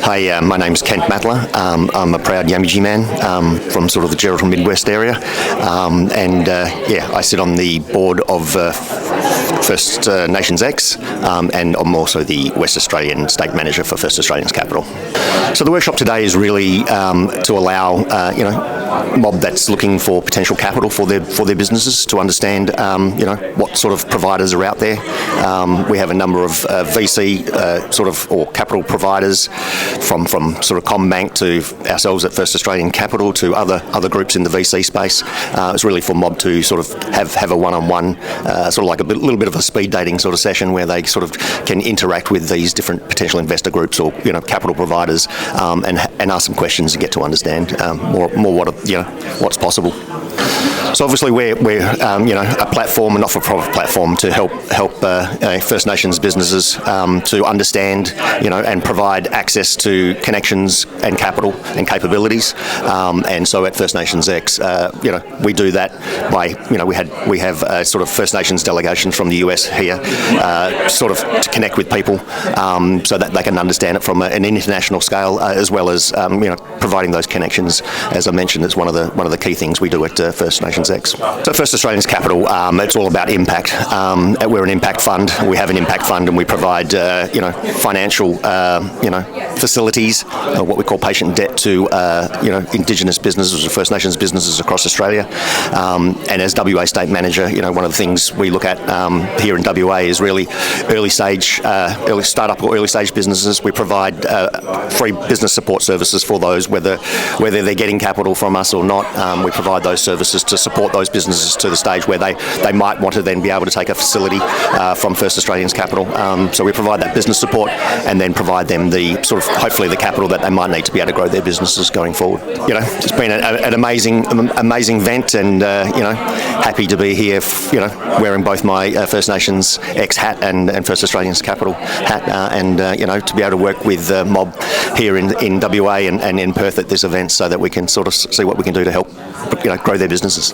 Hi, my name's Kent Matla. I'm a proud Yamiji man from sort of the Geraldton Midwest area, I sit on the board of First Nations X, and I'm also the West Australian State Manager for First Australians Capital. So the workshop today is really to allow mob that's looking for potential capital for their businesses to understand what sort of providers are out there. We have a number of VC or capital providers from sort of CommBank to ourselves at First Australian Capital to other groups in the VC space. It's really for mob to sort of have a one-on-one, sort of like a little bit of a speed dating sort of session where they sort of can interact with these different potential investor groups or capital providers and ask some questions and get to understand more what's possible. So obviously we're a platform, a not-for-profit platform to help First Nations businesses to understand and provide access to connections and capital and capabilities. And so at First Nations X, we do that by we have sort of First Nations delegations from the US here, sort of to connect with people so that they can understand it from an international scale, as well as providing those connections. As I mentioned, it's one of the key things we do at First Nations X. So First Australians Capital, it's all about impact. We're an impact fund. We have an impact fund, and we provide financial facilities, what we call patient debt to Indigenous businesses or First Nations businesses across Australia. And as WA State Manager, one of the things we look at here in WA is really early startup or early stage businesses. We provide free business support services for those, whether they're getting capital from us or not. We provide those services to support those businesses to the stage where they might want to then be able to take a facility from First Australians Capital. So we provide that business support and then provide them the sort of hopefully the capital that they might need to be able to grow their businesses going forward. It's been an amazing event, and happy to be here. Wearing both my First Nations X hat and First Australians Capital hat, to be able to work with mob here in WA and in Perth at this event, so that we can sort of see what we can do to help grow their businesses.